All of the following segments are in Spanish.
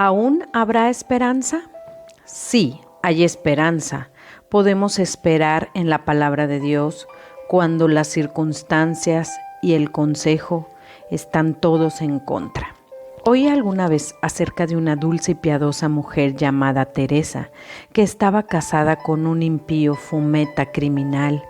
¿Aún habrá esperanza? Sí, hay esperanza. Podemos esperar en la palabra de Dios cuando las circunstancias y el consejo están todos en contra. Oí alguna vez acerca de una dulce y piadosa mujer llamada Teresa, que estaba casada con un impío fumeta criminal,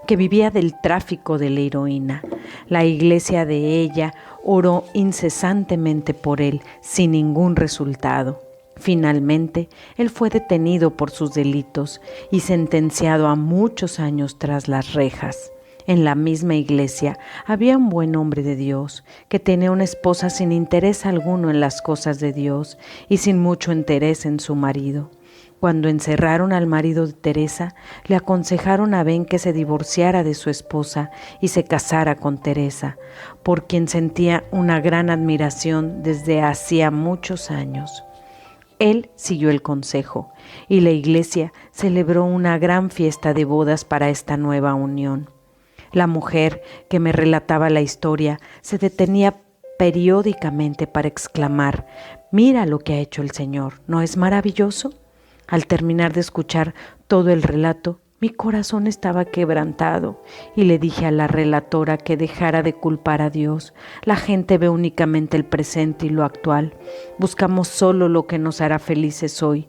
que vivía del tráfico de la heroína. La iglesia de ella oró incesantemente por él, sin ningún resultado. Finalmente, él fue detenido por sus delitos y sentenciado a muchos años tras las rejas. En la misma iglesia había un buen hombre de Dios que tenía una esposa sin interés alguno en las cosas de Dios y sin mucho interés en su marido. Cuando encerraron al marido de Teresa, le aconsejaron a Ben que se divorciara de su esposa y se casara con Teresa, por quien sentía una gran admiración desde hacía muchos años. Él siguió el consejo y la iglesia celebró una gran fiesta de bodas para esta nueva unión. La mujer que me relataba la historia se detenía periódicamente para exclamar: «Mira lo que ha hecho el Señor, ¿no es maravilloso?». Al terminar de escuchar todo el relato, mi corazón estaba quebrantado y le dije a la relatora que dejara de culpar a Dios. La gente ve únicamente el presente y lo actual. Buscamos solo lo que nos hará felices hoy.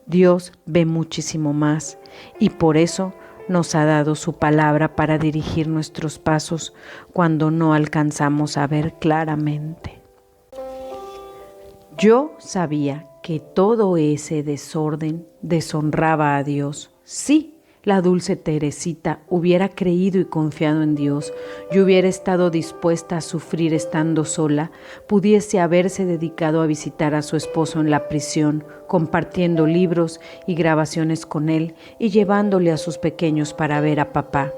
Dios ve muchísimo más y por eso nos ha dado su palabra para dirigir nuestros pasos cuando no alcanzamos a ver claramente. Yo sabía que todo ese desorden deshonraba a Dios. Sí, la dulce Teresita hubiera creído y confiado en Dios y hubiera estado dispuesta a sufrir estando sola, pudiese haberse dedicado a visitar a su esposo en la prisión, compartiendo libros y grabaciones con él y llevándole a sus pequeños para ver a papá.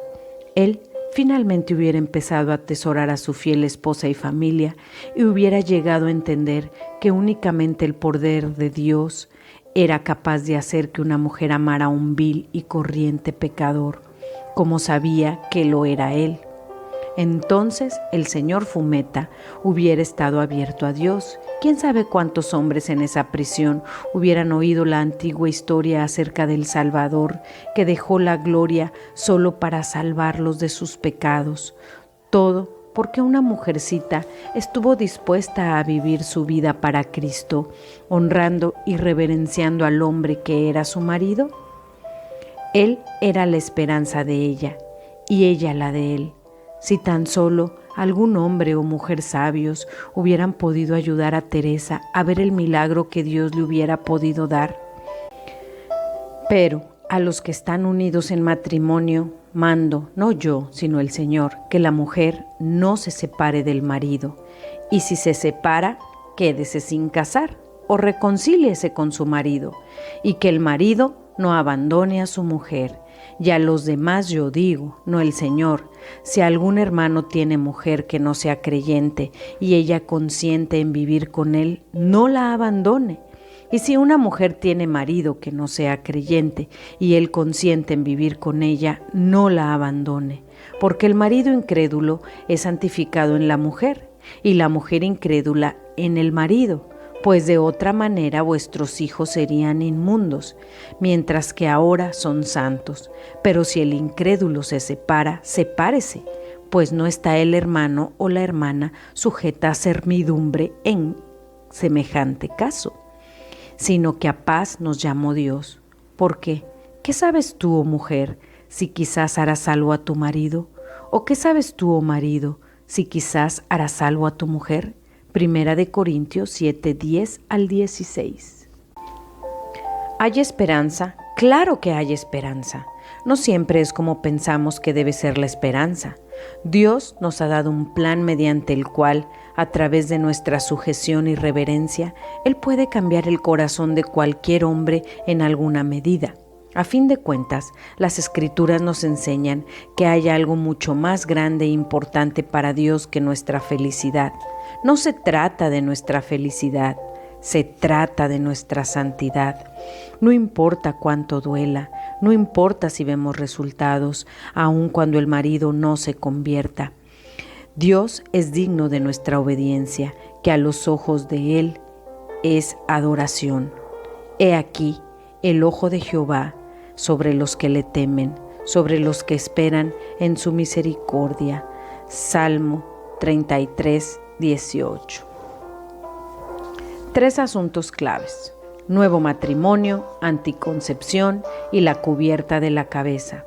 Él finalmente hubiera empezado a atesorar a su fiel esposa y familia y hubiera llegado a entender que únicamente el poder de Dios era capaz de hacer que una mujer amara a un vil y corriente pecador, como sabía que lo era él. Entonces el señor Fumeta hubiera estado abierto a Dios. ¿Quién sabe cuántos hombres en esa prisión hubieran oído la antigua historia acerca del Salvador que dejó la gloria solo para salvarlos de sus pecados? Todo porque una mujercita estuvo dispuesta a vivir su vida para Cristo, honrando y reverenciando al hombre que era su marido. Él era la esperanza de ella y ella la de él. Si tan solo algún hombre o mujer sabios hubieran podido ayudar a Teresa a ver el milagro que Dios le hubiera podido dar. Pero a los que están unidos en matrimonio, mando, no yo, sino el Señor, que la mujer no se separe del marido, y si se separa, quédese sin casar o reconcíliese con su marido, y que el marido no abandone a su mujer. Y a los demás yo digo, no el Señor, si algún hermano tiene mujer que no sea creyente y ella consiente en vivir con él, no la abandone. Y si una mujer tiene marido que no sea creyente y él consiente en vivir con ella, no la abandone, porque el marido incrédulo es santificado en la mujer y la mujer incrédula en el marido, pues de otra manera vuestros hijos serían inmundos, mientras que ahora son santos. Pero si el incrédulo se separa, sepárese, pues no está el hermano o la hermana sujeta a servidumbre en semejante caso, sino que a paz nos llamó Dios. ¿Por qué? ¿Qué sabes tú, oh mujer, si quizás harás salvo a tu marido? ¿O qué sabes tú, oh marido, si quizás harás salvo a tu mujer? Primera de Corintios 7, 10 al 16. ¿Hay esperanza? Claro que hay esperanza. No siempre es como pensamos que debe ser la esperanza. Dios nos ha dado un plan mediante el cual, a través de nuestra sujeción y reverencia, Él puede cambiar el corazón de cualquier hombre en alguna medida. A fin de cuentas, las Escrituras nos enseñan que hay algo mucho más grande e importante para Dios que nuestra felicidad. No se trata de nuestra felicidad, se trata de nuestra santidad. No importa cuánto duela, no importa si vemos resultados, aun cuando el marido no se convierta. Dios es digno de nuestra obediencia, que a los ojos de Él es adoración. He aquí el ojo de Jehová sobre los que le temen, sobre los que esperan en su misericordia. Salmo 33, 18. 3 asuntos claves: nuevo matrimonio, anticoncepción y la cubierta de la cabeza.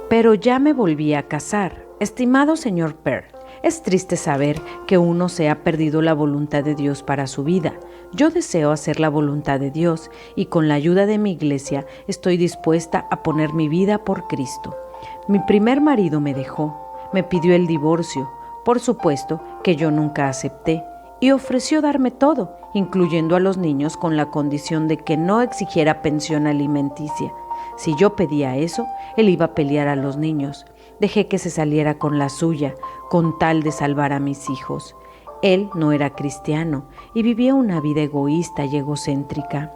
Pero ya me volví a casar. Estimado señor Pearl, es triste saber que uno se ha perdido la voluntad de Dios para su vida. Yo deseo hacer la voluntad de Dios y con la ayuda de mi iglesia estoy dispuesta a poner mi vida por Cristo. Mi primer marido me dejó, me pidió el divorcio, por supuesto que yo nunca acepté, y ofreció darme todo, incluyendo a los niños, con la condición de que no exigiera pensión alimenticia. Si yo pedía eso, él iba a pelear a los niños. Dejé que se saliera con la suya, con tal de salvar a mis hijos. Él no era cristiano y vivía una vida egoísta y egocéntrica.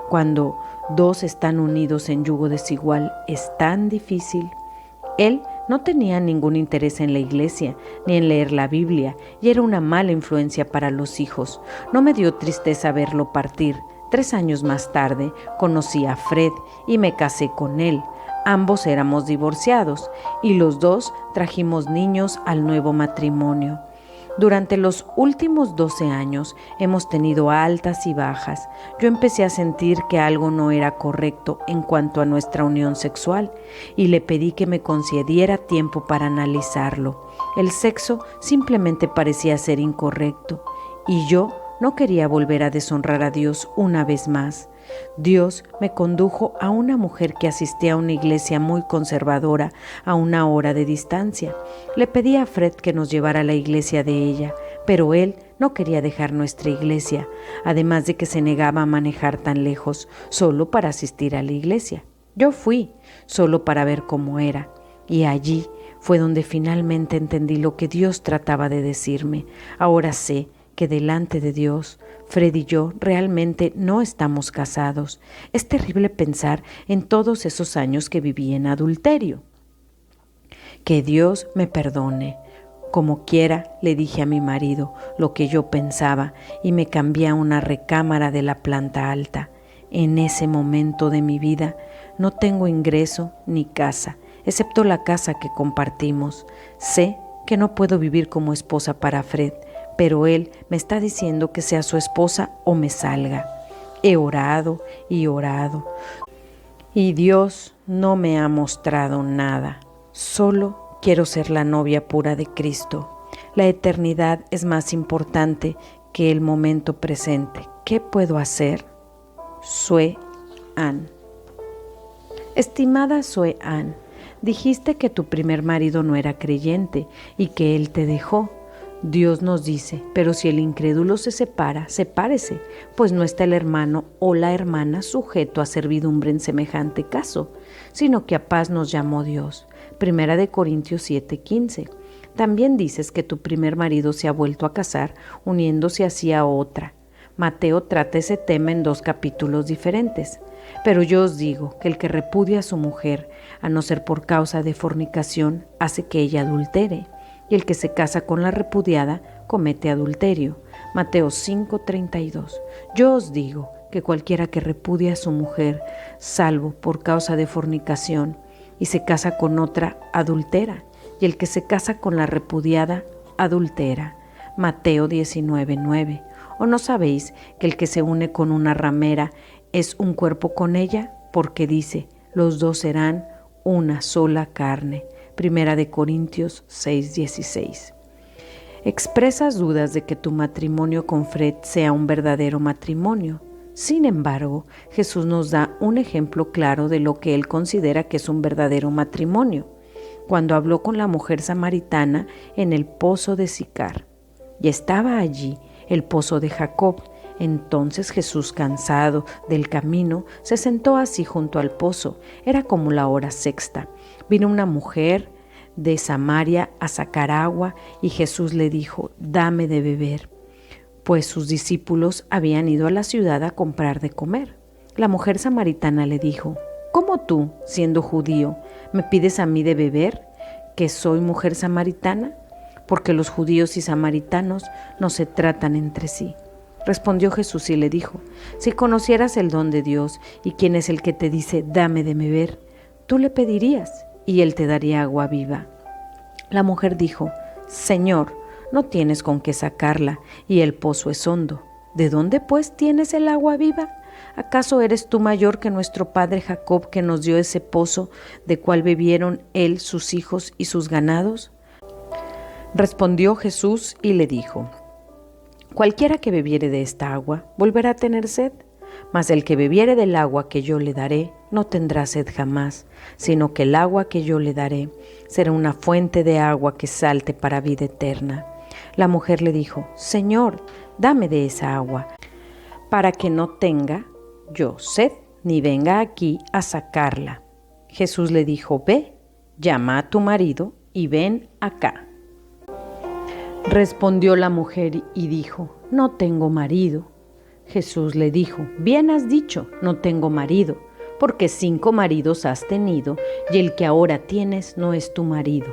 Cuando dos están unidos en yugo desigual, es tan difícil. Él no tenía ningún interés en la iglesia ni en leer la Biblia y era una mala influencia para los hijos. No me dio tristeza verlo partir. 3 años más tarde conocí a Fred y me casé con él. Ambos éramos divorciados y los dos trajimos niños al nuevo matrimonio. Durante los últimos 12 años hemos tenido altas y bajas. Yo empecé a sentir que algo no era correcto en cuanto a nuestra unión sexual y le pedí que me concediera tiempo para analizarlo. El sexo simplemente parecía ser incorrecto y yo no quería volver a deshonrar a Dios una vez más. Dios me condujo a una mujer que asistía a una iglesia muy conservadora a 1 hora de distancia. Le pedí a Fred que nos llevara a la iglesia de ella, pero él no quería dejar nuestra iglesia, además de que se negaba a manejar tan lejos, solo para asistir a la iglesia. Yo fui, solo para ver cómo era, y allí fue donde finalmente entendí lo que Dios trataba de decirme. Ahora sé que delante de Dios, Fred y yo realmente no estamos casados. Es terrible pensar en todos esos años que viví en adulterio. Que Dios me perdone. Como quiera, le dije a mi marido lo que yo pensaba y me cambié a una recámara de la planta alta. En ese momento de mi vida no tengo ingreso ni casa, excepto la casa que compartimos. Sé que no puedo vivir como esposa para Fred, pero él me está diciendo que sea su esposa o me salga. He orado y orado, y Dios no me ha mostrado nada. Solo quiero ser la novia pura de Cristo. La eternidad es más importante que el momento presente. ¿Qué puedo hacer? Sue Ann. Estimada Sue Ann, dijiste que tu primer marido no era creyente y que él te dejó. Dios nos dice, pero si el incrédulo se separa, sepárese, pues no está el hermano o la hermana sujeto a servidumbre en semejante caso, sino que a paz nos llamó Dios. 1 Corintios 7:15. También dices que tu primer marido se ha vuelto a casar uniéndose así a otra. Mateo trata ese tema en 2 capítulos diferentes. Pero yo os digo que el que repudia a su mujer, a no ser por causa de fornicación, hace que ella adultere. Y el que se casa con la repudiada comete adulterio. Mateo 5:32. Yo os digo que cualquiera que repudia a su mujer, salvo por causa de fornicación, y se casa con otra, adultera. Y el que se casa con la repudiada, adultera. Mateo 19:9. ¿O no sabéis que el que se une con una ramera es un cuerpo con ella? Porque dice, los dos serán una sola carne. 1 Corintios 6:16. Expresas dudas de que tu matrimonio con Fred sea un verdadero matrimonio. Sin embargo, Jesús nos da un ejemplo claro de lo que él considera que es un verdadero matrimonio, cuando habló con la mujer samaritana en el pozo de Sicar. Y estaba allí el pozo de Jacob. Entonces Jesús, cansado del camino, se sentó así junto al pozo. Era como la hora sexta. Vino una mujer de Samaria a sacar agua y Jesús le dijo, dame de beber, pues sus discípulos habían ido a la ciudad a comprar de comer. La mujer samaritana le dijo, ¿cómo tú, siendo judío, me pides a mí de beber, que soy mujer samaritana? Porque los judíos y samaritanos no se tratan entre sí. Respondió Jesús y le dijo: si conocieras el don de Dios y quién es el que te dice, dame de beber, tú le pedirías y él te daría agua viva. La mujer dijo: Señor, no tienes con qué sacarla y el pozo es hondo. ¿De dónde pues tienes el agua viva? ¿Acaso eres tú mayor que nuestro padre Jacob, que nos dio ese pozo, de cual bebieron él, sus hijos y sus ganados? Respondió Jesús y le dijo: cualquiera que bebiere de esta agua volverá a tener sed, mas el que bebiere del agua que yo le daré no tendrá sed jamás, sino que el agua que yo le daré será una fuente de agua que salte para vida eterna. La mujer le dijo: Señor, dame de esa agua, para que no tenga yo sed, ni venga aquí a sacarla. Jesús le dijo: ve, llama a tu marido y ven acá. Respondió la mujer y dijo: no tengo marido. Jesús le dijo: bien has dicho, no tengo marido, porque 5 maridos has tenido, y el que ahora tienes no es tu marido.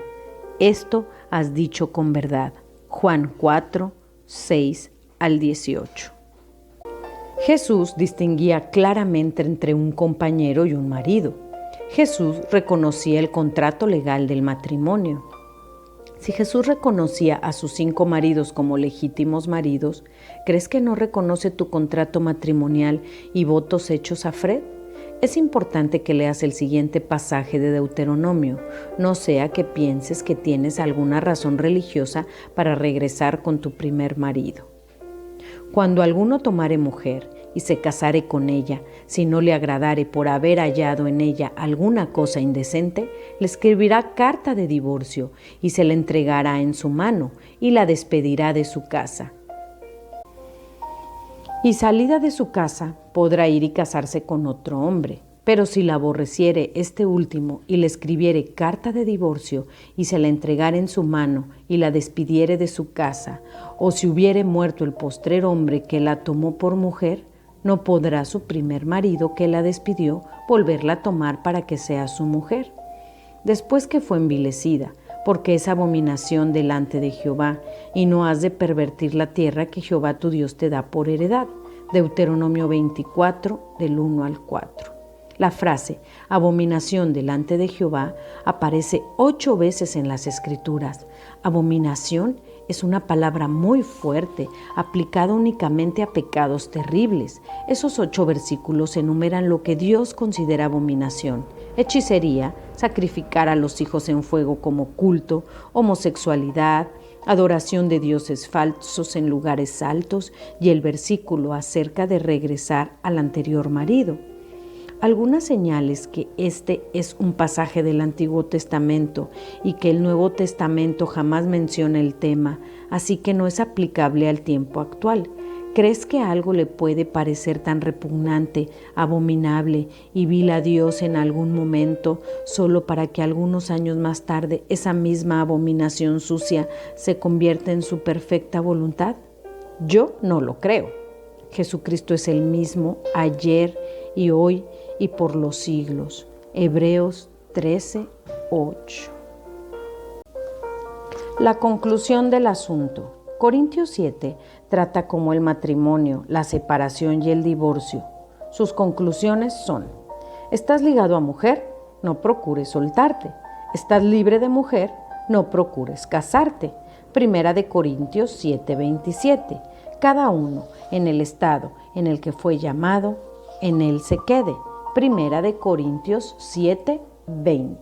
Esto has dicho con verdad. Juan 4, 6 al 18. Jesús distinguía claramente entre un compañero y un marido. Jesús reconocía el contrato legal del matrimonio. Si Jesús reconocía a sus 5 maridos como legítimos maridos, ¿crees que no reconoce tu contrato matrimonial y votos hechos a Fred? Es importante que leas el siguiente pasaje de Deuteronomio, no sea que pienses que tienes alguna razón religiosa para regresar con tu primer marido. Cuando alguno tomare mujer y se casare con ella, si no le agradare por haber hallado en ella alguna cosa indecente, le escribirá carta de divorcio y se la entregará en su mano y la despedirá de su casa. Y salida de su casa podrá ir y casarse con otro hombre. Pero si la aborreciere este último y le escribiere carta de divorcio y se la entregare en su mano y la despidiere de su casa, o si hubiere muerto el postrer hombre que la tomó por mujer, no podrá su primer marido que la despidió volverla a tomar para que sea su mujer, después que fue envilecida, porque es abominación delante de Jehová, y no has de pervertir la tierra que Jehová tu Dios te da por heredad. Deuteronomio 24, del 1 al 4. La frase abominación delante de Jehová aparece 8 veces en las Escrituras. Abominación es una palabra muy fuerte, aplicada únicamente a pecados terribles. Esos 8 versículos enumeran lo que Dios considera abominación: hechicería, sacrificar a los hijos en fuego como culto, homosexualidad, adoración de dioses falsos en lugares altos, y el versículo acerca de regresar al anterior marido. Algunas señales que este es un pasaje del Antiguo Testamento y que el Nuevo Testamento jamás menciona el tema, así que no es aplicable al tiempo actual. ¿Crees que algo le puede parecer tan repugnante, abominable y vil a Dios en algún momento, solo para que algunos años más tarde esa misma abominación sucia se convierta en su perfecta voluntad? Yo no lo creo. Jesucristo es el mismo ayer y hoy y por los siglos. Hebreos 13, 8. La conclusión del asunto. Corintios 7 trata como el matrimonio, la separación y el divorcio. Sus conclusiones son: estás ligado a mujer, no procures soltarte. Estás libre de mujer, no procures casarte. Primera de Corintios 7:27. Cada uno en el estado en el que fue llamado, en él se quede. Primera de Corintios 7:20.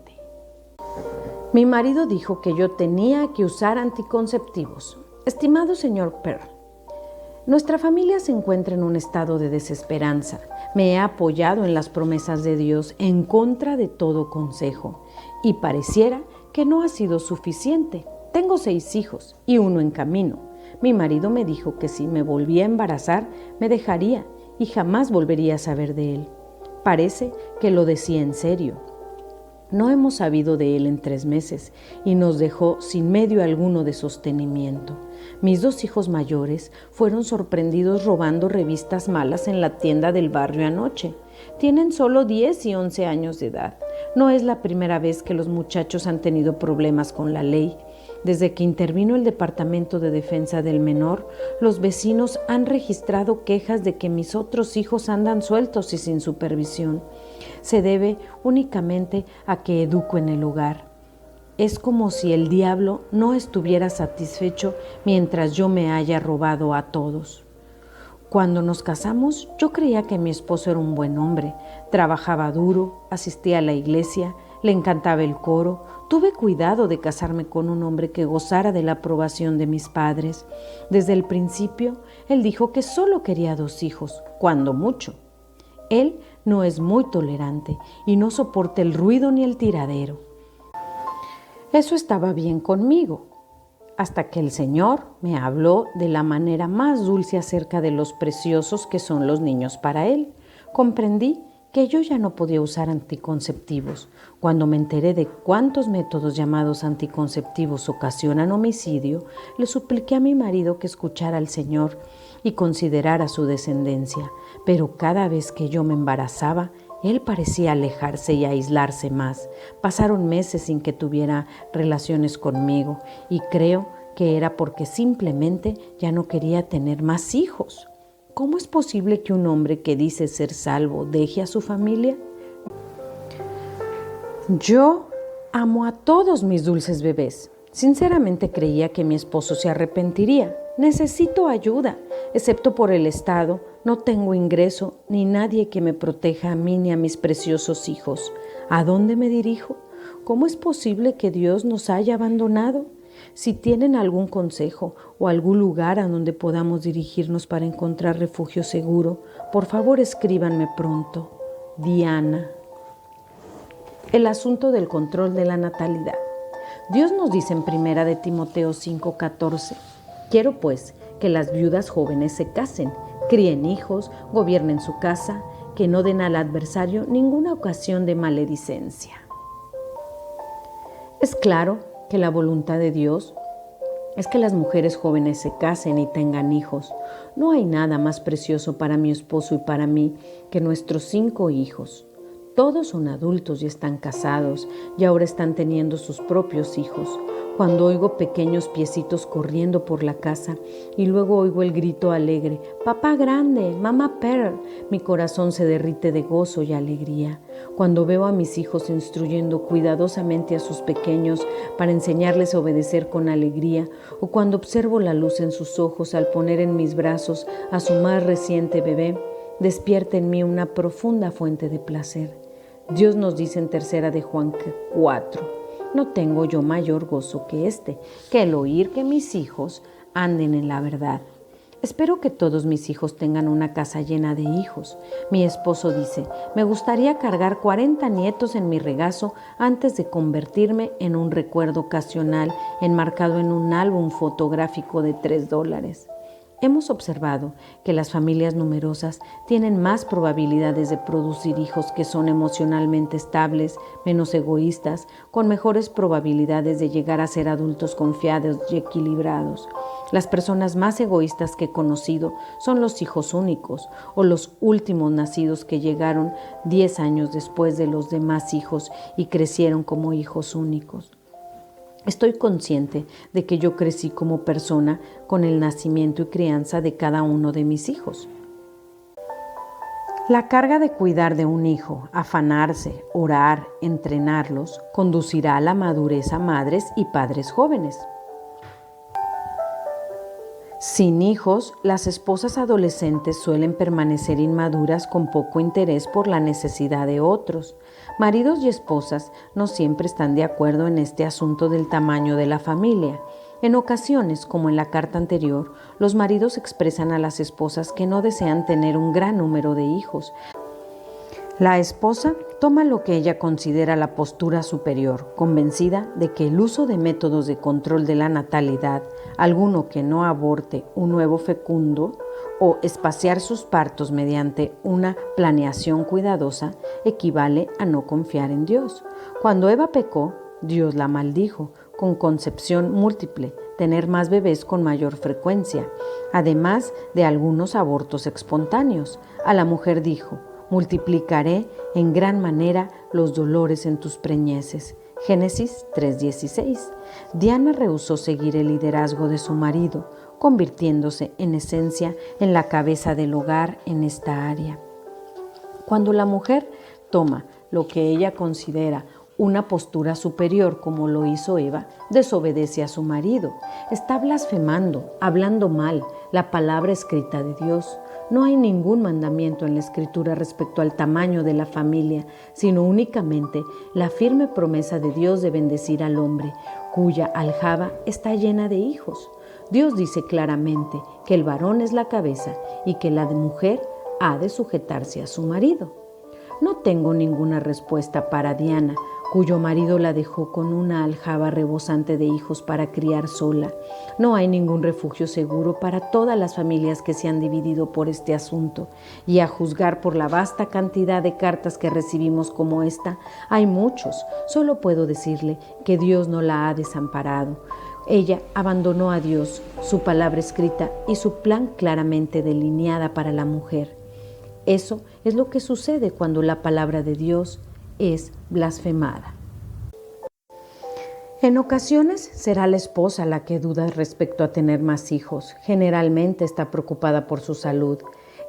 Mi marido dijo que yo tenía que usar anticonceptivos. Estimado señor Pearl, nuestra familia se encuentra en un estado de desesperanza. Me he apoyado en las promesas de Dios en contra de todo consejo y pareciera que no ha sido suficiente. Tengo 6 hijos y 1 en camino. Mi marido me dijo que si me volvía a embarazar me dejaría y jamás volvería a saber de él. Parece que lo decía en serio. No hemos sabido de él en 3 meses y nos dejó sin medio alguno de sostenimiento. Mis 2 hijos mayores fueron sorprendidos robando revistas malas en la tienda del barrio anoche. Tienen solo 10 y 11 años de edad. No es la primera vez que los muchachos han tenido problemas con la ley. Desde que intervino el Departamento de Defensa del Menor, los vecinos han registrado quejas de que mis otros hijos andan sueltos y sin supervisión. Se debe únicamente a que educo en el hogar. Es como si el diablo no estuviera satisfecho mientras yo me haya robado a todos. Cuando nos casamos, yo creía que mi esposo era un buen hombre. Trabajaba duro, asistía a la iglesia, le encantaba el coro. Tuve cuidado de casarme con un hombre que gozara de la aprobación de mis padres. Desde el principio, él dijo que solo quería 2 hijos, cuando mucho. Él no es muy tolerante y no soporta el ruido ni el tiradero. Eso estaba bien conmigo, hasta que el Señor me habló de la manera más dulce acerca de los preciosos que son los niños para Él. Comprendí que yo ya no podía usar anticonceptivos. Cuando me enteré de cuántos métodos llamados anticonceptivos ocasionan homicidio, le supliqué a mi marido que escuchara al Señor y considerara su descendencia. Pero cada vez que yo me embarazaba, él parecía alejarse y aislarse más. Pasaron meses sin que tuviera relaciones conmigo y creo que era porque simplemente ya no quería tener más hijos. ¿Cómo es posible que un hombre que dice ser salvo deje a su familia? Yo amo a todos mis dulces bebés. Sinceramente creía que mi esposo se arrepentiría. Necesito ayuda, excepto por el Estado. No tengo ingreso ni nadie que me proteja a mí ni a mis preciosos hijos. ¿A dónde me dirijo? ¿Cómo es posible que Dios nos haya abandonado? Si tienen algún consejo o algún lugar a donde podamos dirigirnos para encontrar refugio seguro, por favor escríbanme pronto. Diana. El asunto del control de la natalidad. Dios nos dice en 1 de Timoteo 5:14, quiero pues que las viudas jóvenes se casen, críen hijos, gobiernen su casa, que no den al adversario ninguna ocasión de maledicencia. Es claro que la voluntad de Dios es que las mujeres jóvenes se casen y tengan hijos. No hay nada más precioso para mi esposo y para mí que nuestros 5 hijos. Todos son adultos y están casados y ahora están teniendo sus propios hijos. Cuando oigo pequeños piecitos corriendo por la casa y luego oigo el grito alegre, «Papá grande, mamá Pearl», mi corazón se derrite de gozo y alegría. Cuando veo a mis hijos instruyendo cuidadosamente a sus pequeños para enseñarles a obedecer con alegría, o cuando observo la luz en sus ojos al poner en mis brazos a su más reciente bebé, despierta en mí una profunda fuente de placer. Dios nos dice en 3 de Juan 4, no tengo yo mayor gozo que que el oír que mis hijos anden en la verdad. Espero que todos mis hijos tengan una casa llena de hijos. Mi esposo dice, me gustaría cargar 40 nietos en mi regazo antes de convertirme en un recuerdo ocasional enmarcado en un álbum fotográfico de $3. Hemos observado que las familias numerosas tienen más probabilidades de producir hijos que son emocionalmente estables, menos egoístas, con mejores probabilidades de llegar a ser adultos confiados y equilibrados. Las personas más egoístas que he conocido son los hijos únicos o los últimos nacidos que llegaron 10 años después de los demás hijos y crecieron como hijos únicos. Estoy consciente de que yo crecí como persona con el nacimiento y crianza de cada uno de mis hijos. La carga de cuidar de un hijo, afanarse, orar, entrenarlos, conducirá a la madurez a madres y padres jóvenes. Sin hijos, las esposas adolescentes suelen permanecer inmaduras con poco interés por la necesidad de otros. Maridos y esposas no siempre están de acuerdo en este asunto del tamaño de la familia. En ocasiones, como en la carta anterior, los maridos expresan a las esposas que no desean tener un gran número de hijos. La esposa toma lo que ella considera la postura superior, convencida de que el uso de métodos de control de la natalidad, alguno que no aborte un nuevo fecundo o espaciar sus partos mediante una planeación cuidadosa, equivale a no confiar en Dios. Cuando Eva pecó, Dios la maldijo con concepción múltiple, tener más bebés con mayor frecuencia, además de algunos abortos espontáneos. A la mujer dijo, multiplicaré en gran manera los dolores en tus preñeces. Génesis 3:16. Diana rehusó seguir el liderazgo de su marido, convirtiéndose en esencia en la cabeza del hogar en esta área. Cuando la mujer toma lo que ella considera una postura superior, como lo hizo Eva, desobedece a su marido, está blasfemando, hablando mal la palabra escrita de Dios. No hay ningún mandamiento en la Escritura respecto al tamaño de la familia, sino únicamente la firme promesa de Dios de bendecir al hombre, cuya aljaba está llena de hijos. Dios dice claramente que el varón es la cabeza y que la mujer ha de sujetarse a su marido. No tengo ninguna respuesta para Diana, cuyo marido la dejó con una aljaba rebosante de hijos para criar sola. No hay ningún refugio seguro para todas las familias que se han dividido por este asunto, y a juzgar por la vasta cantidad de cartas que recibimos como esta, hay muchos. Solo puedo decirle que Dios no la ha desamparado. Ella abandonó a Dios, su palabra escrita y su plan claramente delineada para la mujer. Eso es lo que sucede cuando la palabra de Dios es blasfemada. En ocasiones será la esposa la que duda respecto a tener más hijos. Generalmente está preocupada por su salud.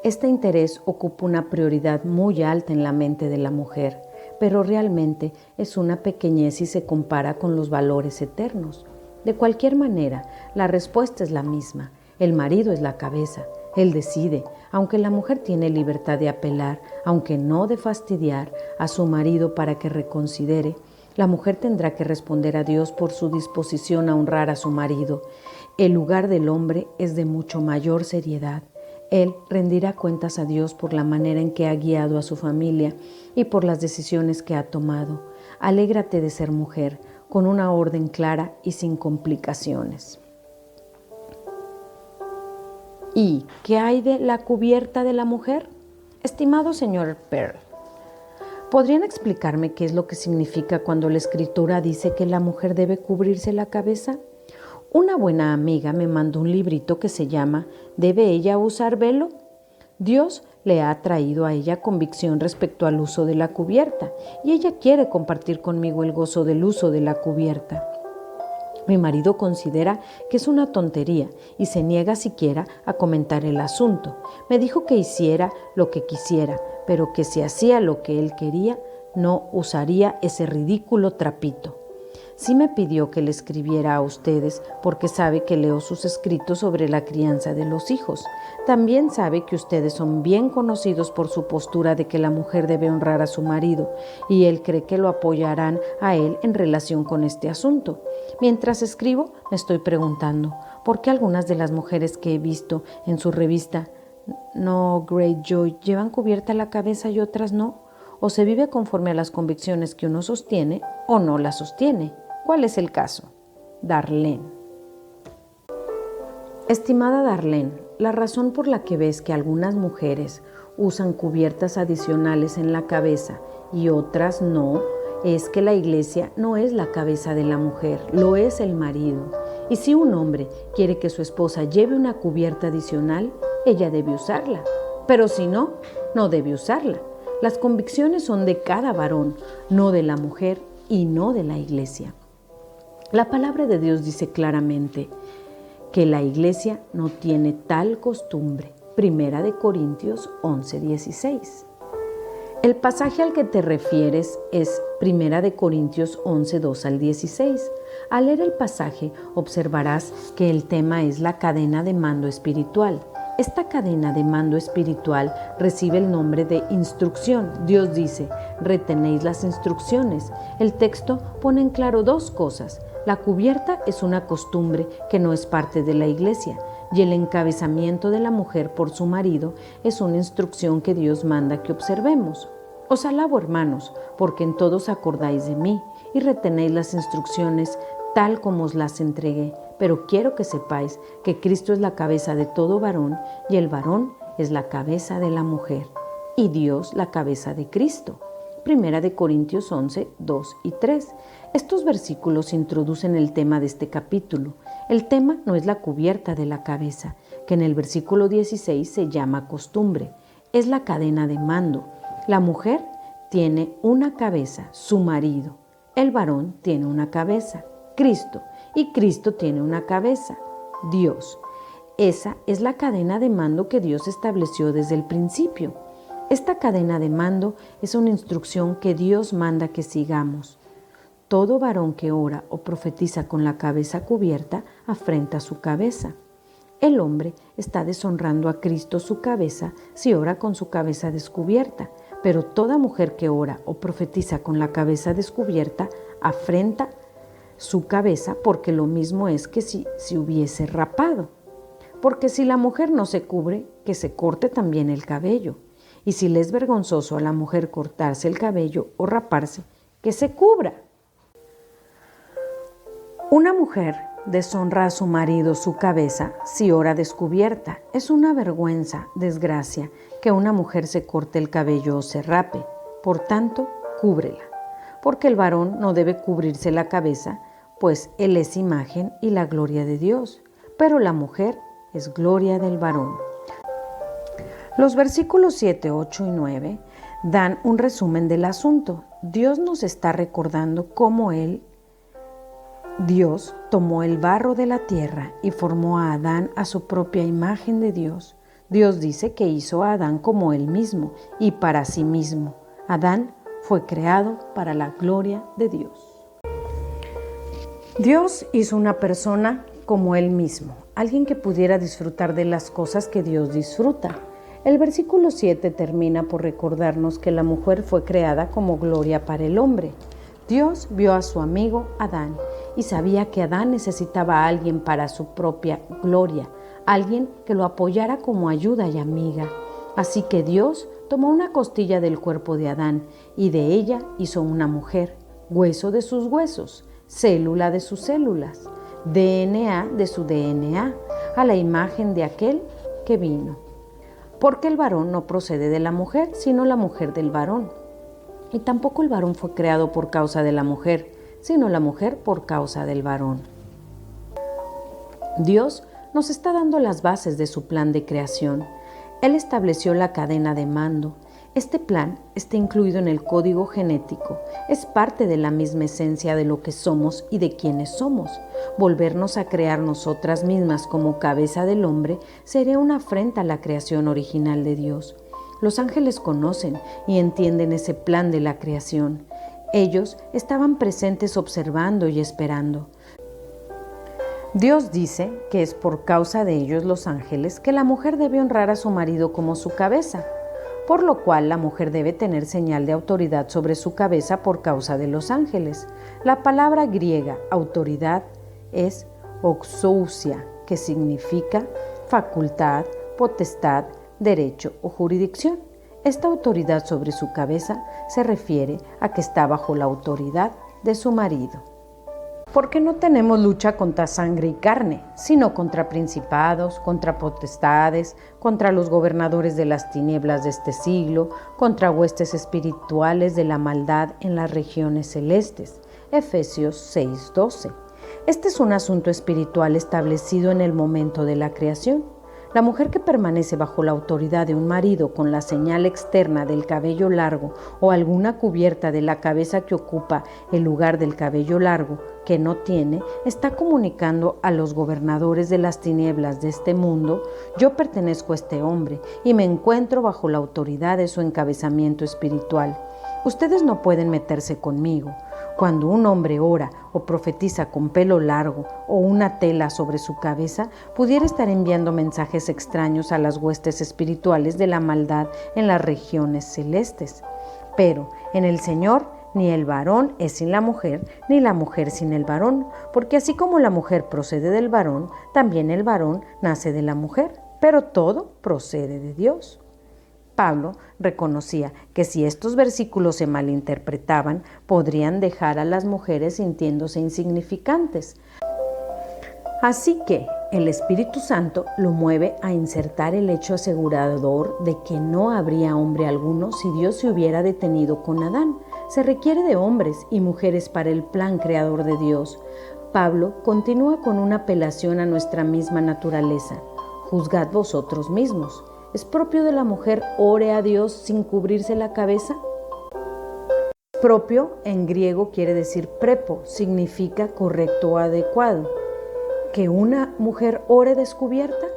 Este interés ocupa una prioridad muy alta en la mente de la mujer, pero realmente es una pequeñez si se compara con los valores eternos. De cualquier manera, la respuesta es la misma. El marido es la cabeza. Él decide, aunque la mujer tiene libertad de apelar, aunque no de fastidiar a su marido para que reconsidere, la mujer tendrá que responder a Dios por su disposición a honrar a su marido. El lugar del hombre es de mucho mayor seriedad. Él rendirá cuentas a Dios por la manera en que ha guiado a su familia y por las decisiones que ha tomado. Alégrate de ser mujer, con una orden clara y sin complicaciones. ¿Y qué hay de la cubierta de la mujer? Estimado señor Pearl, ¿podrían explicarme qué es lo que significa cuando la Escritura dice que la mujer debe cubrirse la cabeza? Una buena amiga me mandó un librito que se llama ¿Debe ella usar velo? Dios le ha traído a ella convicción respecto al uso de la cubierta y ella quiere compartir conmigo el gozo del uso de la cubierta. Mi marido considera que es una tontería y se niega siquiera a comentar el asunto. Me dijo que hiciera lo que quisiera, pero que si hacía lo que él quería, no usaría ese ridículo trapito. Sí me pidió que le escribiera a ustedes porque sabe que leo sus escritos sobre la crianza de los hijos. También sabe que ustedes son bien conocidos por su postura de que la mujer debe honrar a su marido y él cree que lo apoyarán a él en relación con este asunto. Mientras escribo, me estoy preguntando por qué algunas de las mujeres que he visto en su revista No Great Joy llevan cubierta la cabeza y otras no, o se vive conforme a las convicciones que uno sostiene o no las sostiene. ¿Cuál es el caso? Darlene. Estimada Darlene, la razón por la que ves que algunas mujeres usan cubiertas adicionales en la cabeza y otras no, es que la iglesia no es la cabeza de la mujer, lo es el marido. Y si un hombre quiere que su esposa lleve una cubierta adicional, ella debe usarla. Pero si no, no debe usarla. Las convicciones son de cada varón, no de la mujer y no de la iglesia. La palabra de Dios dice claramente que la iglesia no tiene tal costumbre. 1 Corintios 11:16. El pasaje al que te refieres es 1 Corintios 11:2 al 16. Al leer el pasaje observarás que el tema es la cadena de mando espiritual. Esta cadena de mando espiritual recibe el nombre de instrucción. Dios dice, retenéis las instrucciones. El texto pone en claro dos cosas. La cubierta es una costumbre que no es parte de la iglesia y el encabezamiento de la mujer por su marido es una instrucción que Dios manda que observemos. Os alabo, hermanos, porque en todo os acordáis de mí y retenéis las instrucciones tal como os las entregué. Pero quiero que sepáis que Cristo es la cabeza de todo varón y el varón es la cabeza de la mujer y Dios la cabeza de Cristo. 1 Corintios 11, 2 y 3. Estos versículos introducen el tema de este capítulo. El tema no es la cubierta de la cabeza, que en el versículo 16 se llama costumbre. Es la cadena de mando. La mujer tiene una cabeza, su marido. El varón tiene una cabeza, Cristo, y Cristo tiene una cabeza, Dios. Esa es la cadena de mando que Dios estableció desde el principio. Esta cadena de mando es una instrucción que Dios manda que sigamos. Todo varón que ora o profetiza con la cabeza cubierta afrenta su cabeza. El hombre está deshonrando a Cristo su cabeza si ora con su cabeza descubierta, pero toda mujer que ora o profetiza con la cabeza descubierta afrenta su cabeza, porque lo mismo es que si se hubiese rapado. Porque si la mujer no se cubre, que se corte también el cabello. Y si le es vergonzoso a la mujer cortarse el cabello o raparse, que se cubra. Una mujer deshonra a su marido su cabeza si ora descubierta. Es una vergüenza, desgracia, que una mujer se corte el cabello o se rape. Por tanto, cúbrela. Porque el varón no debe cubrirse la cabeza, pues él es imagen y la gloria de Dios. Pero la mujer es gloria del varón. Los versículos 7, 8 y 9 dan un resumen del asunto. Dios nos está recordando cómo Dios tomó el barro de la tierra y formó a Adán a su propia imagen de Dios. Dios dice que hizo a Adán como él mismo y para sí mismo. Adán fue creado para la gloria de Dios. Dios hizo una persona como él mismo, alguien que pudiera disfrutar de las cosas que Dios disfruta. El versículo 7 termina por recordarnos que la mujer fue creada como gloria para el hombre. Dios vio a su amigo Adán y sabía que Adán necesitaba a alguien para su propia gloria, alguien que lo apoyara como ayuda y amiga. Así que Dios tomó una costilla del cuerpo de Adán y de ella hizo una mujer, hueso de sus huesos, célula de sus células, DNA de su DNA, a la imagen de aquel que vino. Porque el varón no procede de la mujer, sino la mujer del varón. Y tampoco el varón fue creado por causa de la mujer, sino la mujer por causa del varón. Dios nos está dando las bases de su plan de creación. Él estableció la cadena de mando. Este plan está incluido en el código genético. Es parte de la misma esencia de lo que somos y de quienes somos. Volvernos a crear nosotras mismas como cabeza del hombre sería una afrenta a la creación original de Dios. Los ángeles conocen y entienden ese plan de la creación. Ellos estaban presentes observando y esperando. Dios dice que es por causa de ellos, los ángeles, que la mujer debe honrar a su marido como su cabeza, por lo cual la mujer debe tener señal de autoridad sobre su cabeza por causa de los ángeles. La palabra griega autoridad es oxousia, que significa facultad, potestad, derecho o jurisdicción. Esta autoridad sobre su cabeza se refiere a que está bajo la autoridad de su marido. Porque no tenemos lucha contra sangre y carne, sino contra principados, contra potestades, contra los gobernadores de las tinieblas de este siglo, contra huestes espirituales de la maldad en las regiones celestes. Efesios 6:12. Este es un asunto espiritual establecido en el momento de la creación. La mujer que permanece bajo la autoridad de un marido con la señal externa del cabello largo o alguna cubierta de la cabeza que ocupa el lugar del cabello largo que no tiene, está comunicando a los gobernadores de las tinieblas de este mundo: yo pertenezco a este hombre y me encuentro bajo la autoridad de su encabezamiento espiritual. Ustedes no pueden meterse conmigo. Cuando un hombre ora o profetiza con pelo largo o una tela sobre su cabeza, pudiera estar enviando mensajes extraños a las huestes espirituales de la maldad en las regiones celestes. Pero en el Señor, ni el varón es sin la mujer, ni la mujer sin el varón, porque así como la mujer procede del varón, también el varón nace de la mujer, pero todo procede de Dios. Pablo reconocía que si estos versículos se malinterpretaban, podrían dejar a las mujeres sintiéndose insignificantes. Así que el Espíritu Santo lo mueve a insertar el hecho asegurador de que no habría hombre alguno si Dios se hubiera detenido con Adán. Se requiere de hombres y mujeres para el plan creador de Dios. Pablo continúa con una apelación a nuestra misma naturaleza. Juzgad vosotros mismos. ¿Es propio de la mujer ore a Dios sin cubrirse la cabeza? Propio en griego quiere decir prepo, significa correcto o adecuado. ¿Que una mujer ore descubierta?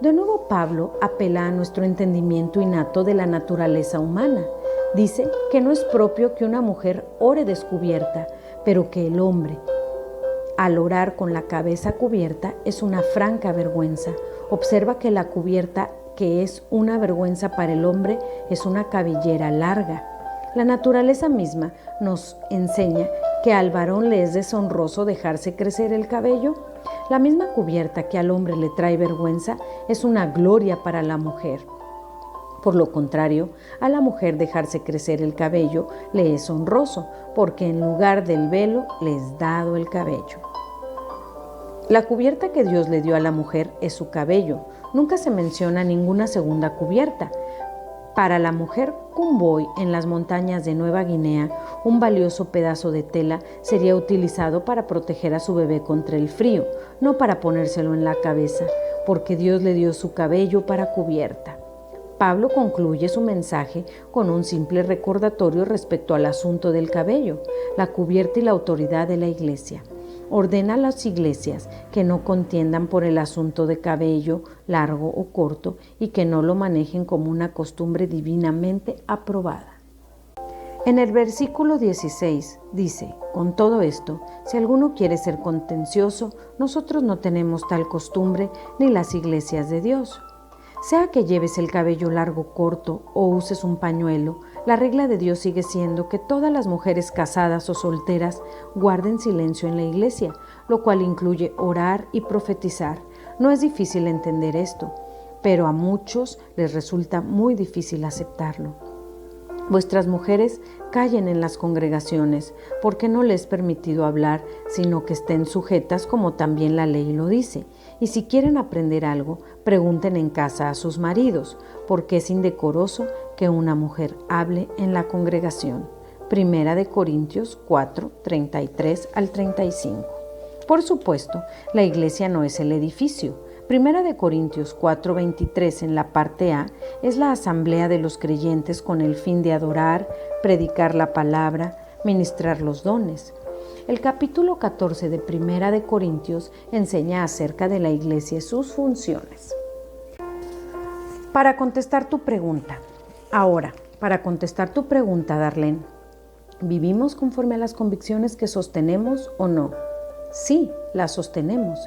De nuevo Pablo apela a nuestro entendimiento innato de la naturaleza humana. Dice que no es propio que una mujer ore descubierta, pero que el hombre, al orar con la cabeza cubierta, es una franca vergüenza. Observa que la cubierta, que es una vergüenza para el hombre, es una cabellera larga. La naturaleza misma nos enseña que al varón le es deshonroso dejarse crecer el cabello. La misma cubierta que al hombre le trae vergüenza es una gloria para la mujer. Por lo contrario, a la mujer dejarse crecer el cabello le es honroso, porque en lugar del velo le es dado el cabello. La cubierta que Dios le dio a la mujer es su cabello. Nunca se menciona ninguna segunda cubierta. Para la mujer Cumboy en las montañas de Nueva Guinea, un valioso pedazo de tela sería utilizado para proteger a su bebé contra el frío, no para ponérselo en la cabeza, porque Dios le dio su cabello para cubierta. Pablo concluye su mensaje con un simple recordatorio respecto al asunto del cabello, la cubierta y la autoridad de la iglesia. Ordena a las iglesias que no contiendan por el asunto de cabello largo o corto y que no lo manejen como una costumbre divinamente aprobada. En el versículo 16 dice: con todo esto, si alguno quiere ser contencioso, nosotros no tenemos tal costumbre ni las iglesias de Dios. Sea que lleves el cabello largo o corto o uses un pañuelo, la regla de Dios sigue siendo que todas las mujeres casadas o solteras guarden silencio en la iglesia, lo cual incluye orar y profetizar. No es difícil entender esto, pero a muchos les resulta muy difícil aceptarlo. Vuestras mujeres callen en las congregaciones, porque no les es permitido hablar, sino que estén sujetas como también la ley lo dice. Y si quieren aprender algo, pregunten en casa a sus maridos, porque es indecoroso que una mujer hable en la congregación. Primera de Corintios 4, 33 al 35. Por supuesto, la iglesia no es el edificio. Primera de Corintios 4:23 en la parte A es la asamblea de los creyentes con el fin de adorar, predicar la palabra, ministrar los dones. El capítulo 14 de Primera de Corintios enseña acerca de la iglesia y sus funciones. Para contestar tu pregunta, Darlene, ¿vivimos conforme a las convicciones que sostenemos o no? Sí, las sostenemos.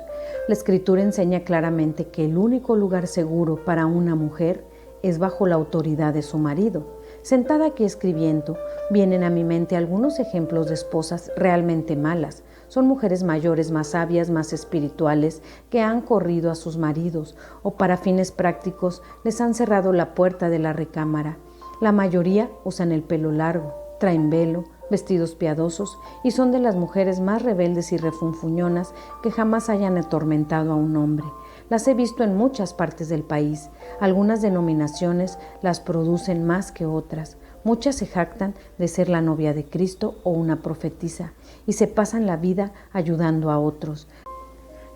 La Escritura enseña claramente que el único lugar seguro para una mujer es bajo la autoridad de su marido. Sentada aquí escribiendo, vienen a mi mente algunos ejemplos de esposas realmente malas. Son mujeres mayores, más sabias, más espirituales, que han corrido a sus maridos o para fines prácticos les han cerrado la puerta de la recámara. La mayoría usan el pelo largo, traen velo, vestidos piadosos y son de las mujeres más rebeldes y refunfuñonas que jamás hayan atormentado a un hombre. Las he visto en muchas partes del país. Algunas denominaciones las producen más que otras. Muchas se jactan de ser la novia de Cristo o una profetisa y se pasan la vida ayudando a otros.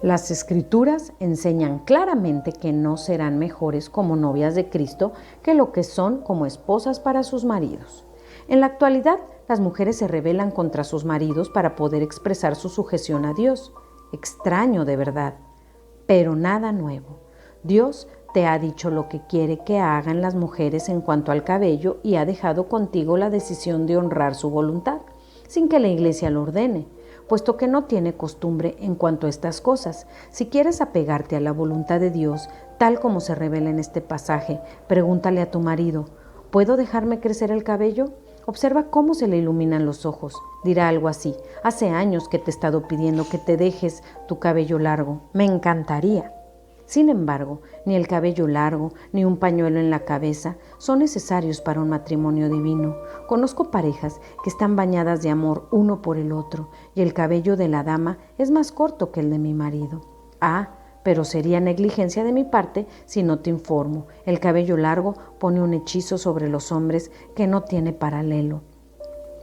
Las Escrituras enseñan claramente que no serán mejores como novias de Cristo que lo que son como esposas para sus maridos. En la actualidad, las mujeres se rebelan contra sus maridos para poder expresar su sujeción a Dios. Extraño de verdad, pero nada nuevo. Dios te ha dicho lo que quiere que hagan las mujeres en cuanto al cabello y ha dejado contigo la decisión de honrar su voluntad, sin que la iglesia lo ordene, puesto que no tiene costumbre en cuanto a estas cosas. Si quieres apegarte a la voluntad de Dios, tal como se revela en este pasaje, pregúntale a tu marido: ¿puedo dejarme crecer el cabello? Observa cómo se le iluminan los ojos. Dirá algo así: hace años que te he estado pidiendo que te dejes tu cabello largo. Me encantaría. Sin embargo, ni el cabello largo ni un pañuelo en la cabeza son necesarios para un matrimonio divino. Conozco parejas que están bañadas de amor uno por el otro y el cabello de la dama es más corto que el de mi marido. Pero sería negligencia de mi parte si no te informo. El cabello largo pone un hechizo sobre los hombres que no tiene paralelo.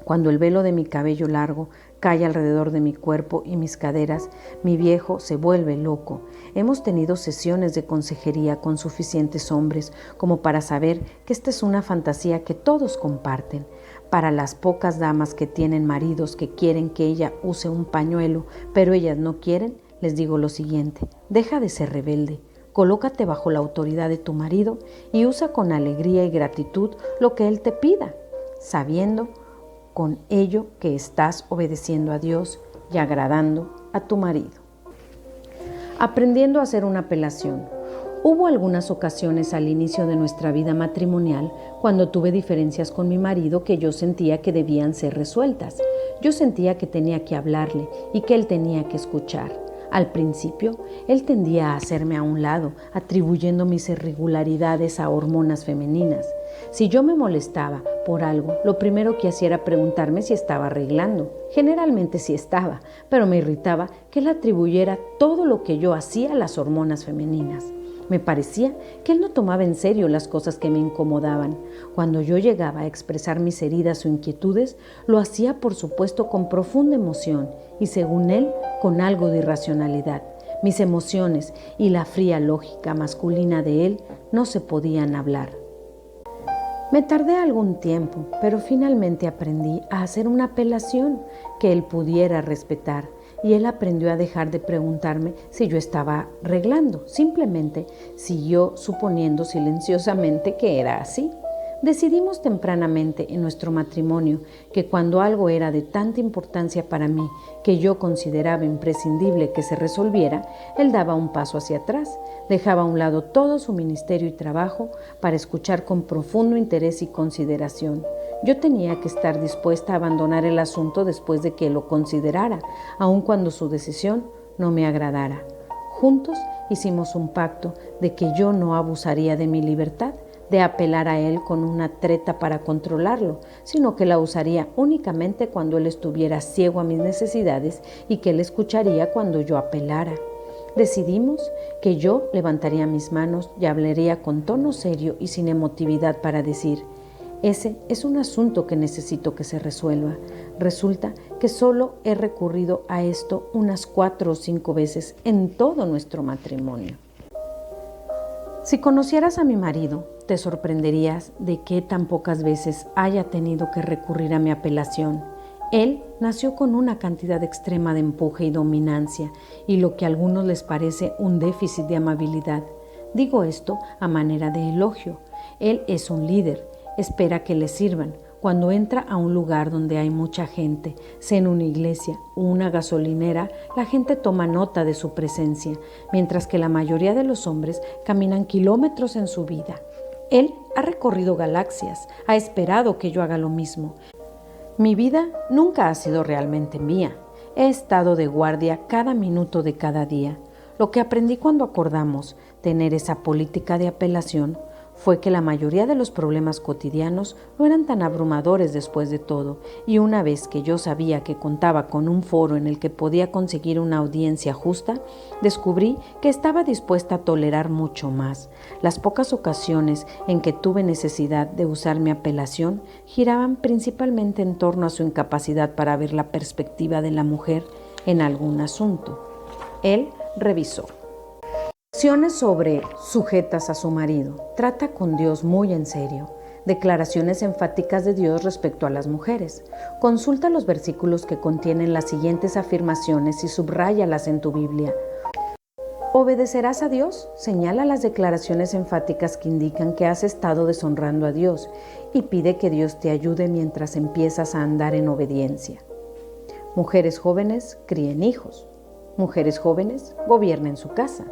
Cuando el velo de mi cabello largo cae alrededor de mi cuerpo y mis caderas, mi viejo se vuelve loco. Hemos tenido sesiones de consejería con suficientes hombres como para saber que esta es una fantasía que todos comparten. Para las pocas damas que tienen maridos que quieren que ella use un pañuelo, pero ellas no quieren, les digo lo siguiente: deja de ser rebelde. Colócate bajo la autoridad de tu marido y usa con alegría y gratitud lo que él te pida, sabiendo con ello que estás obedeciendo a Dios y agradando a tu marido. Aprendiendo a hacer una apelación. Hubo algunas ocasiones al inicio de nuestra vida matrimonial cuando tuve diferencias con mi marido que yo sentía que debían ser resueltas. Yo sentía que tenía que hablarle y que él tenía que escuchar. Al principio, él tendía a hacerme a un lado, atribuyendo mis irregularidades a hormonas femeninas. Si yo me molestaba por algo, lo primero que hacía era preguntarme si estaba arreglando. Generalmente sí estaba, pero me irritaba que él atribuyera todo lo que yo hacía a las hormonas femeninas. Me parecía que él no tomaba en serio las cosas que me incomodaban. Cuando yo llegaba a expresar mis heridas o inquietudes, lo hacía por supuesto con profunda emoción y, según él, con algo de irracionalidad. Mis emociones y la fría lógica masculina de él no se podían hablar. Me tardé algún tiempo, pero finalmente aprendí a hacer una apelación que él pudiera respetar. Y él aprendió a dejar de preguntarme si yo estaba arreglando. Simplemente siguió suponiendo silenciosamente que era así. Decidimos tempranamente en nuestro matrimonio que cuando algo era de tanta importancia para mí que yo consideraba imprescindible que se resolviera, él daba un paso hacia atrás, dejaba a un lado todo su ministerio y trabajo para escuchar con profundo interés y consideración. Yo tenía que estar dispuesta a abandonar el asunto después de que lo considerara, aun cuando su decisión no me agradara. Juntos hicimos un pacto de que yo no abusaría de mi libertad de apelar a él con una treta para controlarlo, sino que la usaría únicamente cuando él estuviera ciego a mis necesidades y que él escucharía cuando yo apelara. Decidimos que yo levantaría mis manos y hablaría con tono serio y sin emotividad para decir: ese es un asunto que necesito que se resuelva. Resulta que solo he recurrido a esto unas 4 o 5 veces en todo nuestro matrimonio. Si conocieras a mi marido, te sorprenderías de que tan pocas veces haya tenido que recurrir a mi apelación. Él nació con una cantidad extrema de empuje y dominancia, y lo que a algunos les parece un déficit de amabilidad. Digo esto a manera de elogio. Él es un líder, espera que le sirvan. Cuando entra a un lugar donde hay mucha gente, sea en una iglesia o una gasolinera, la gente toma nota de su presencia, mientras que la mayoría de los hombres caminan kilómetros en su vida. Él ha recorrido galaxias, ha esperado que yo haga lo mismo. Mi vida nunca ha sido realmente mía. He estado de guardia cada minuto de cada día. Lo que aprendí cuando acordamos tener esa política de apelación fue que la mayoría de los problemas cotidianos no eran tan abrumadores después de todo, y una vez que yo sabía que contaba con un foro en el que podía conseguir una audiencia justa, descubrí que estaba dispuesta a tolerar mucho más. Las pocas ocasiones en que tuve necesidad de usar mi apelación giraban principalmente en torno a su incapacidad para ver la perspectiva de la mujer en algún asunto. Él revisó Lecciones sobre sujetas a su marido. Trata con Dios muy en serio. Declaraciones enfáticas de Dios respecto a las mujeres. Consulta los versículos que contienen las siguientes afirmaciones y subráyalas en tu Biblia. ¿Obedecerás a Dios? Señala las declaraciones enfáticas que indican que has estado deshonrando a Dios y pide que Dios te ayude mientras empiezas a andar en obediencia. Mujeres jóvenes, críen hijos. Mujeres jóvenes, gobiernen su casa.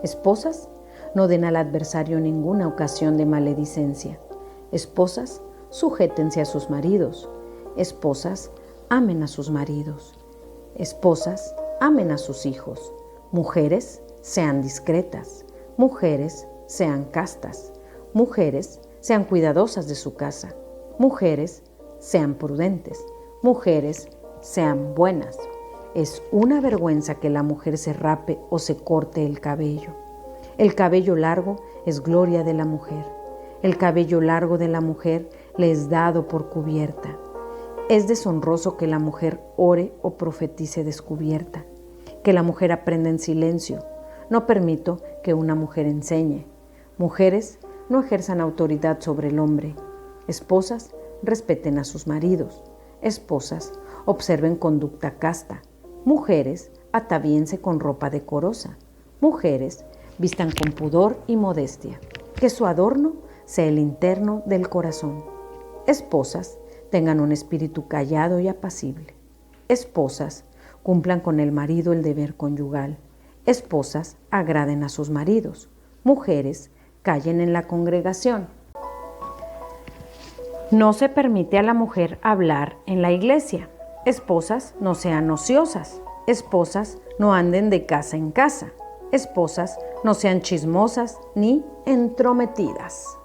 Esposas, no den al adversario ninguna ocasión de maledicencia. Esposas, sujétense a sus maridos. Esposas, amen a sus maridos. Esposas, amen a sus hijos. Mujeres, sean discretas. Mujeres, sean castas. Mujeres, sean cuidadosas de su casa. Mujeres, sean prudentes. Mujeres, sean buenas. Es una vergüenza que la mujer se rape o se corte el cabello. El cabello largo es gloria de la mujer. El cabello largo de la mujer le es dado por cubierta. Es deshonroso que la mujer ore o profetice descubierta, que la mujer aprenda en silencio. No permito que una mujer enseñe. Mujeres, no ejerzan autoridad sobre el hombre. Esposas, respeten a sus maridos. Esposas, observen conducta casta. Mujeres, atavíense con ropa decorosa. Mujeres, vistan con pudor y modestia. Que su adorno sea el interno del corazón. Esposas, tengan un espíritu callado y apacible. Esposas, cumplan con el marido el deber conyugal. Esposas, agraden a sus maridos. Mujeres, callen en la congregación. No se permite a la mujer hablar en la iglesia. Esposas, no sean ociosas. Esposas, no anden de casa en casa. Esposas, no sean chismosas ni entrometidas.